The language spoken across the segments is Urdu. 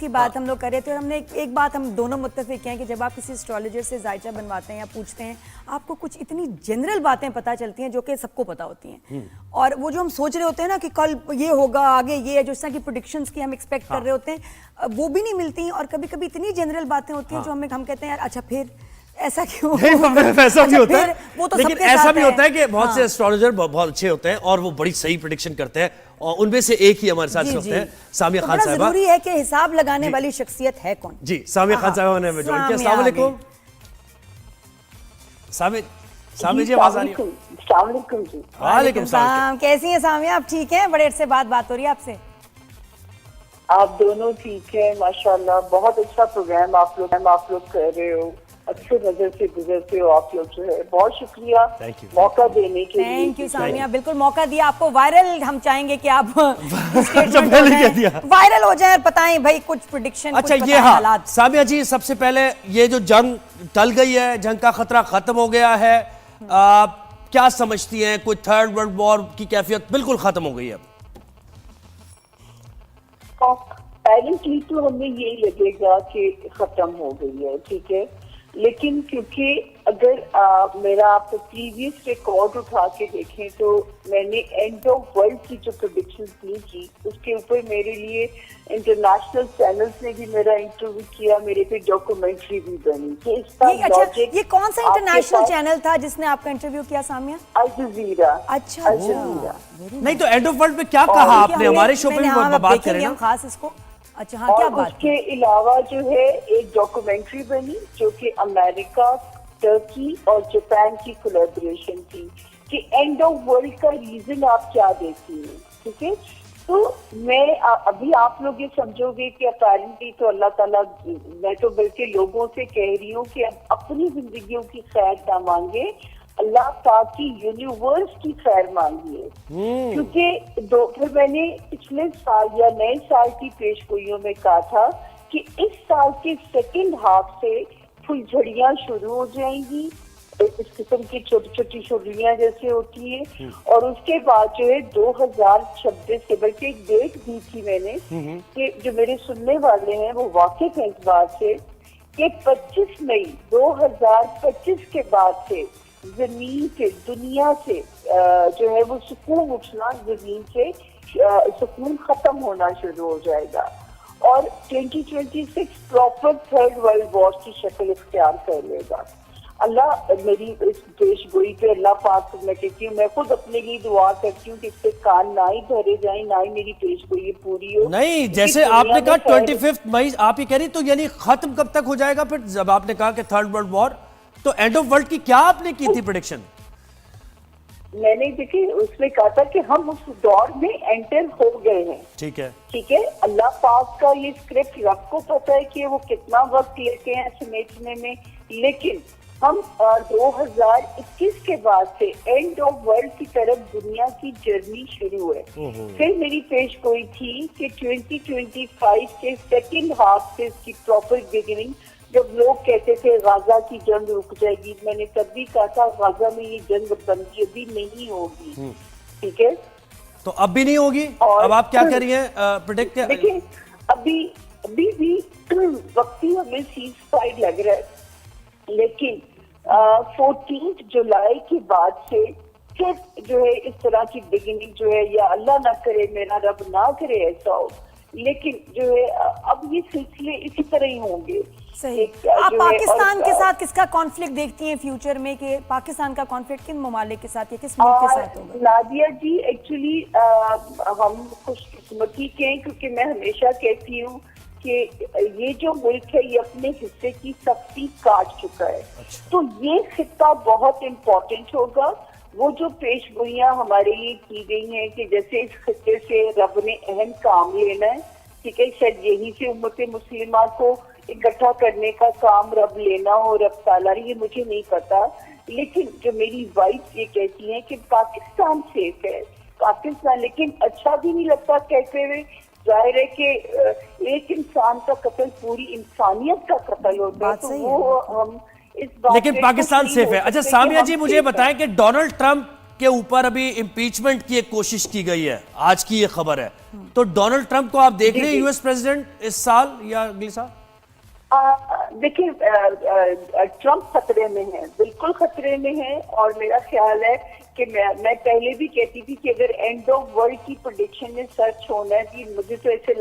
کی بات ہم لوگ کر رہے تھے اور ہم نے ایک بات ہم دونوں متفق ہیں کہ جب آپ کسی اسٹرالوجر سے ذائچہ بنواتے ہیں یا پوچھتے ہیں آپ کو کچھ اتنی جنرل باتیں پتہ چلتی ہیں جو کہ سب کو پتہ ہوتی ہیں اور وہ جو ہم سوچ رہے ہوتے ہیں نا کہ کل یہ ہوگا آگے یہ جو اس طرح کی پریڈکشنز کی ہم ایکسپیکٹ کر رہے ہوتے ہیں وہ بھی نہیں ملتی اور کبھی کبھی اتنی جنرل باتیں ہوتی ہیں جو ہم کہتے ہیں یار اچھا پھر ایسا کیوں ایسا بھی ہوتا ہے لیکن ایسا بھی ہوتا ہے کہ بہت سے اسٹرالوجر بہت اچھے ہوتے ہیں اور وہ بڑی صحیح پریڈکشن کرتے ہیں اور ان میں سے ایک ہی ہمارے ساتھ ہوتے ہیں سامیہ خان صاحبہ. ضروری ہے کہ حساب لگانے والی شخصیت ہے کون. جی سامیہ خان صاحبہ نے ہمیں جوائن کیا. السلام علیکم سامیہ جی, آواز آ رہی ہے؟ السلام علیکم جی. وعلیکم السلام. کیسی ہیں سامیہ, آپ ٹھیک ہیں؟ بڑے عرصے بعد بات ہو رہی ہے آپ سے. آپ دونوں ٹھیک ہیں ماشاءاللہ, بہت اچھا پروگرام آپ لوگ کر رہے ہو, اچھے نظر سے گزرتے ہو آپ لوگ جو ہے. بہت شکریہ موقع دینے کے لیے. تھینک یو سامیہ, بالکل موقع دیا آپ کو. وائرل ہم چاہیں گے کہ آپ وائرل ہو جائیں اور بتائیں بھائی کچھ پریڈکشن. اچھا یہ ہاں سامیہ جی, سب سے پہلے یہ جو جنگ ٹل گئی ہے, جنگ کا خطرہ ختم ہو گیا ہے, کیا سمجھتی ہیں کوئی تھرڈ ورلڈ وار کی کیفیت بالکل ختم ہو گئی ہے؟ پیرنٹلی تو ہمیں یہی لگے گا کہ ختم ہو گئی ہے, ٹھیک ہے, لیکن کیونکہ اگر میرا آپ پریویس ریکارڈ اٹھا کے دیکھیں تو میں نے اینڈ آف ورلڈ کی جو پریڈکشنز دی تھی اس کے اوپر میرے لیے انٹرنیشنل چینلز نے بھی میرا انٹرویو کیا, میرے پہ ڈاکومنٹری بھی بنی. یہ کون سا انٹرنیشنل چینل تھا جس نے آپ کا انٹرویو کیا سامیہ؟ الجزیرہ. اچھا نہیں تو اینڈ آف ورلڈ پہ کیا کہا آپ نے؟ ہمارے شو پہ بھی بات کریں نا خاص اس کو. اچھا ہاں, اور کیا اس بات کے علاوہ جو ہے ایک ڈاکومنٹری بنی جو کہ امریکہ, ترکی اور جاپان کی کولیبریشن تھی کہ اینڈ آف ورلڈ کا ریزن آپ کیا دیتی ہیں, ٹھیک ہے. تو میں ابھی آپ لوگ یہ سمجھو گے کہ اپیرنٹلی تو اللہ تعالیٰ, میں تو بلکہ لوگوں سے کہہ رہی ہوں کہ اپنی زندگیوں کی خیر نہ مانگے, اللہ پاک کی یونیورس کی خیر مانگی ہے. کیونکہ پھر میں نے پچھلے سال یا نئے سال کی پیش گوئیوں میں کہا تھا کہ اس سال کے سیکنڈ ہاف سے پھل جھڑیاں شروع ہو جائیں گی, اس قسم کی چھوٹی چھوٹی شرلیاں جیسے ہوتی ہیں, اور اس کے بعد جو ہے 2026 سے, بلکہ ایک ڈیٹ دی تھی میں نے کہ جو میرے سننے والے ہیں وہ واقف ہیں اس بات سے کہ 25 مئی 2025 کے بعد سے زمین سے, دنیا سے جو ہے وہ سکون اٹھنا, زمین سے سکون ختم ہونا شروع ہو جائے گا اور 2026 پراپر تھرڈ ورلڈ وار کی شکل اختیار کر لے گا. اللہ میری اس پیش گوئی پہ اللہ پاک, میں کہتی ہوں, میں خود اپنے لیے دعا کرتی ہوں کہ اس سے کان نہ ہی بھرے جائیں, نہ ہی میری پیش گوئی پوری ہو. نہیں جیسے آپ نے کہا 25 مئی آپ ہی کہہ رہی, تو یعنی ختم کب تک ہو جائے گا پھر جب آپ نے کہا کہ تھرڈ ورلڈ وار, تو اینڈ آف ورلڈ کی کیا آپ نے کی تھی پریڈکشن؟ میں نے دیکھی اس میں کہا تھا کہ ہم اس دور میں انٹر ہو گئے ہیں. ٹھیک ہے, اللہ پاک کا یہ اسکرپٹ رب کو پتا ہے کہ وہ کتنا وقت لیتے ہیں سمیٹنے میں, لیکن ہم 2021 کے بعد سے اینڈ آف ورلڈ کی طرف دنیا کی جرنی شروع ہے. پھر میری پیش گوئی تھی کہ 2025 کے سیکنڈ ہاف سے اس کی پراپر بگننگ, جب لوگ کہتے تھے غزہ کی جنگ رک جائے گی, میں نے تب بھی کہا تھا غزہ میں یہ جنگ بندی ابھی نہیں ہوگی, ٹھیک ہے. تو اب بھی نہیں ہوگی, اب آپ کیا کر رہی ہیں پریڈکٹ؟ دیکھیں ابھی بھی وقتی ہمیں سیز فائر لگ رہا ہے, لیکن 14 جولائی کے بعد سے پھر جو ہے اس طرح کی بگننگ جو ہے, یا اللہ نہ کرے, میرا رب نہ کرے ایسا ہو, لیکن جو ہے اب یہ سلسلے اسی طرح ہی ہوں گے. صحیح. آپ پاکستان کے ساتھ کس کا کانفلکٹ دیکھتی ہیں فیوچر میں, کہ پاکستان کا کانفلکٹ کن ممالک کے ساتھ یا کس ملک کے ساتھ ہوگا؟ نادیہ جی ایکچولی ہم خوش قسمتی کے ہیں, کیونکہ میں ہمیشہ کہتی ہوں کہ یہ جو ملک ہے یہ اپنے حصے کی سختی کاٹ چکا ہے, تو یہ خطہ بہت امپورٹنٹ ہوگا. وہ جو پیش گوئیاں ہمارے لیے کی گئی ہیں کہ جیسے اس خطے سے رب نے اہم کام لینا ہے, ٹھیک ہے, شاید یہی سے امت مسلمہ کو اکٹھا کرنے کا کام رب لینا ہو, رب تعالیٰ, یہ مجھے نہیں پتا, لیکن جو میری وائف یہ کہتی ہیں کہ پاکستان سیف ہے, پاکستان, لیکن اچھا بھی نہیں لگتا کہتے ہوئے. ظاہر ہے کہ ایک انسان کا قتل پوری انسانیت کا قتل ہوتا ہے, تو وہ ہم اس بات, لیکن پاکستان سیف ہے. اچھا سامیہ جی مجھے بتائیں کہ ڈونلڈ ٹرمپ کے اوپر ابھی امپیچمنٹ کی ایک کوشش کی گئی ہے، آج کی یہ خبر ہے، تو ڈونلڈ ٹرمپ کو آپ دیکھ رہے ہیں یو ایس پریزیڈنٹ اس سال یا اگلے سال؟ دیکھیں ٹرمپ خطرے میں ہے، بالکل خطرے میں ہے، اور میرا خیال ہے کہ میں پہلے بھی کہتی تھی کہ اگر اینڈ آف ورلڈ کی پریڈکشن میں سچ ہونا ہے کہ مجھے تو ایسے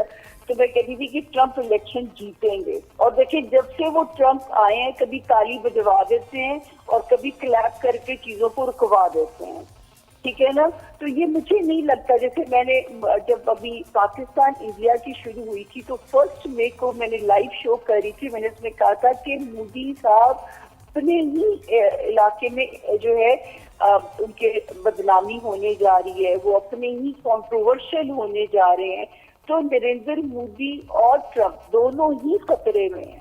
تو میں کہتی تھی کہ ٹرمپ الیکشن جیتیں گے. اور دیکھیں جب سے وہ ٹرمپ آئے ہیں کبھی تالی بجوا دیتے ہیں اور کبھی کلیپ کر کے چیزوں کو رکوا دیتے ہیں، ٹھیک ہے نا. تو یہ مجھے نہیں لگتا، جیسے میں نے جب ابھی پاکستان انڈیا کی شروع ہوئی تھی تو 1 مئی کو میں نے لائیو شو کری تھی، میں نے اس میں کہا تھا کہ مودی صاحب اپنے ہی علاقے میں جو ہے ان کے بدنامی ہونے جا رہی ہے، وہ اپنے ہی کنٹروورشل ہونے جا رہے ہیں. تو نریندر مودی اور ٹرمپ دونوں ہی خطرے میں ہیں.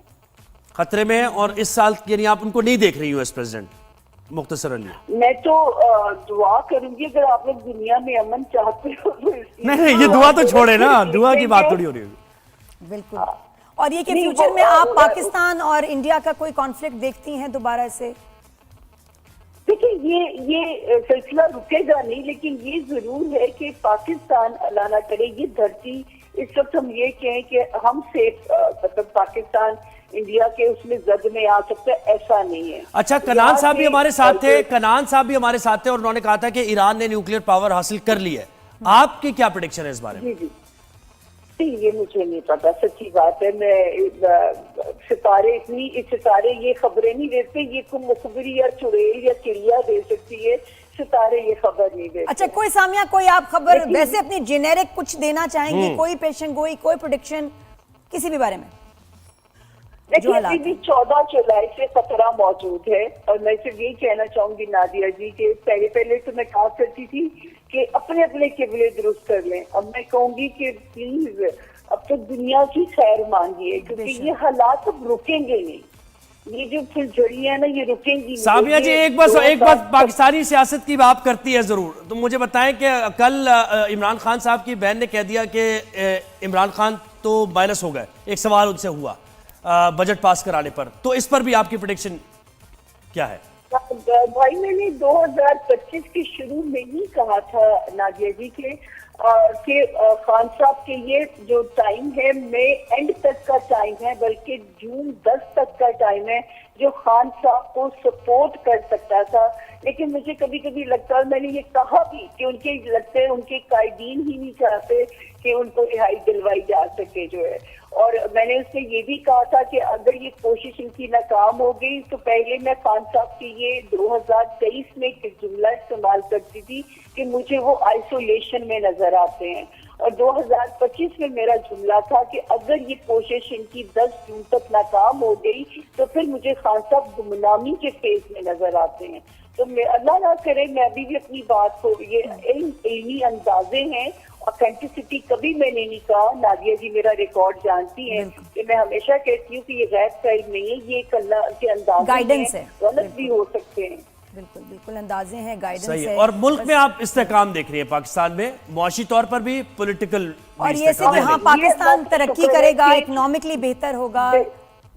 خطرے میں ہیں، اور اس سال یعنی آپ ان کو نہیں دیکھ رہی یو ایس پریزیڈنٹ مختصر علی؟ میں تو دعا کروں گی اگر آپ لوگ دنیا میں امن چاہتے ہو تو نہیں یہ دعا تو چھوڑے نا، دعا کی بات تھوڑی ہو رہی ہے. بالکل. اور یہ کہ فیوچر میں آپ پاکستان اور انڈیا کا کوئی کانفلکٹ دیکھتی ہیں دوبارہ سے؟ دیکھیں یہ سلسلہ رکے گا نہیں، لیکن یہ ضرور ہے کہ پاکستان اللہ نہ کرے یہ دھرتی اس وقت ہم یہ کہیں کہ ہم سیف مطلب پاکستان انڈیا کے اس میں زد میں آ سکتا ہے، ایسا نہیں ہے. اچھا کنان صاحب بھی ہمارے ساتھ تھے، کنان صاحب بھی ہمارے ساتھ تھے اور انہوں نے کہا تھا کہ ایران نے نیوکلیئر پاور حاصل کر لی ہے. آپ کی کیا پریڈکشن ہے اس بارے میں؟ جی یہ مجھے نہیں پتا، سچی بات ہے. میں ستارے یہ خبریں نہیں دیتے، یہ کوئی مخبری یا چڑیل یا چڑیا دے سکتی ہے، ستارے یہ خبر نہیں دیتے. اچھا کوئی سامیہ کوئی آپ خبر ویسے اپنی جنیرک کچھ دینا چاہیں گی، کوئی پیشن گوئی، کوئی پریڈکشن کسی بھی بارے میں؟ دیکھیے ابھی بھی 14 جولائی سے خطرہ موجود ہے، اور میں صرف یہی کہنا چاہوں گی نادیہ جی کہ پہلے تو میں کہا کرتی تھی کہ اپنے قبلے درست کر لیں. اب میں کہوں گی کہ پلیز اب تو دنیا کی خیر مانگیے، کیونکہ یہ حالات اب رکیں گے نہیں. یہ جو پھر جڑی ہے نا یہ رکیں گی نہیں. سامیہ جی ایک بات پاکستانی سیاست کی آپ کرتی ہے ضرور، تو مجھے بتائیں کہ کل عمران خان صاحب کی بہن نے کہہ دیا کہ عمران خان تو مائنس ہو گئے، ایک سوال ان سے ہوا بجٹ پاس کرانے پر، تو اس پر بھی آپ کی پریڈکشن کیا ہے؟ بھائی میں نے 2025 کے شروع میں ہی کہا تھا نادیہ جی کہ خان صاحب کے یہ جو ٹائم ہے مئی اینڈ تک کا ٹائم ہے، بلکہ جون 10 تک کا ٹائم ہے جو خان صاحب کو سپورٹ کر سکتا تھا. لیکن مجھے کبھی کبھی لگتا ہے، میں نے یہ کہا بھی کہ ان کے لگتے ہیں ان کے قائدین ہی نہیں چاہتے کہ ان کو رہائی دلوائی جا سکے جو ہے. اور میں نے اس سے یہ بھی کہا تھا کہ اگر یہ کوشش ان کی ناکام ہو گئی تو پہلے میں خان صاحب کی یہ 2023 میں ایک جملہ استعمال کرتی تھی کہ مجھے وہ آئسولیشن میں نظر آتے ہیں، اور 2025 میں میرا جملہ تھا کہ اگر یہ کوشش ان کی 10 جون تک ناکام ہو گئی تو پھر مجھے خان صاحب گمنامی کے فیز میں نظر آتے ہیں. تو اللہ نہ کرے میں ابھی بھی اپنی بات کو، یہ علمی اندازے ہیں، اوتھینٹسٹی کبھی میں نے نہیں کہا. نادیہ جی میرا ریکارڈ جانتی ہیں کہ میں ہمیشہ کہتی ہوں کہ یہ غیر کا علم نہیں ہے، یہ ایک اللہ کے اندازے ہیں، غلط بھی ہو سکتے ہیں. بالکل اندازے ہیں، گائیڈنس ہے. اور ملک میں آپ استحکام دیکھ رہی ہیں پاکستان میں، معاشی طور پر بھی، پولیٹیکل، اور یہ سے کہ ہاں پاکستان ترقی کرے گا، اکنامکلی بہتر ہوگا.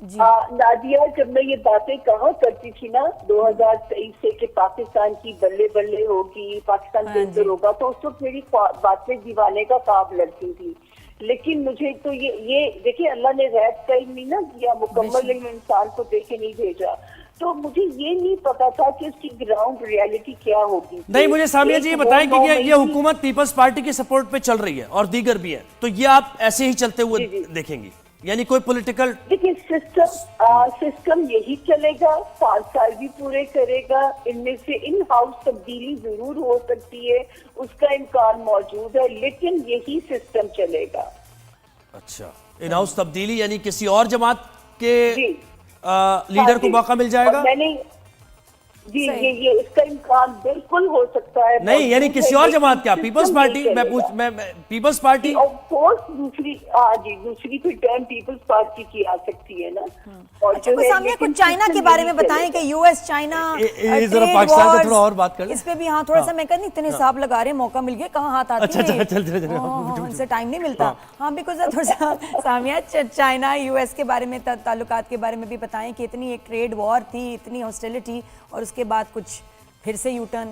نادیہ جب میں یہ باتیں کہا کرتی تھی نا 2023 سے کہ پاکستان کی بلے بلے ہوگی، پاکستان بہتر ہوگا، تو اس وقت میری باتیں دیوانے کا خواب لگتی تھی. لیکن مجھے تو یہ دیکھیں اللہ نے غیب کا علم نہیں نہ دیا، مکمل علم انسان کو دے کے نہیں بھیجا. تو مجھے یہ نہیں پتا تھا کہ اس کی گراؤنڈ ریالٹی کیا ہوگی. نہیں مجھے سامیہ جی بتائیں کہ یہ حکومت پیپلز پارٹی کے سپورٹ پہ چل رہی ہے اور دیگر بھی ہیں، تو یہ آپ ایسے ہی چلتے ہوئے دیکھیں گی، یعنی کوئی پولیٹیکل؟ دیکھیں سسٹم یہی چلے گا، 5 سال بھی پورے کرے گا. ان میں سے ان ہاؤس تبدیلی ضرور ہو سکتی ہے، اس کا امکان موجود ہے، لیکن یہی سسٹم چلے گا. اچھا ان ہاؤس تبدیلی یعنی کسی اور جماعت کے لیڈر کو موقع مل جائے گا؟ جی یہ اس کا امکان بالکل ہو سکتا ہے. نہیں یعنی کسی اور جماعت کیا؟ پیپلز پارٹی؟ میں پیپلز پارٹی آف کورس دوسری پھر ٹرم پیپلز پارٹی کی آ سکتی ہے نا. اچھا سامنے کچھ چائنا کے بارے میں بتائیں کہ یو ایس چائنا پاکستان کا تھوڑا اور بات کر لیں اس پہ بھی. ہاں تھوڑا سا میں کہتی اتنے حساب لگا رہے ہیں، موقع مل گیا کہاں ہاتھ آتی ہے، ان سے ٹائم نہیں ملتا. ہاں بیکاز تھوڑا سا سامیہ چائنا یو ایس کے بارے میں، تعلقات کے بارے میں بھی بتائیں کہ اتنی ایک ٹریڈ وار تھی، اتنی ہاسٹیلٹی، اور اس کے بعد کچھ پھر سے یو ٹرن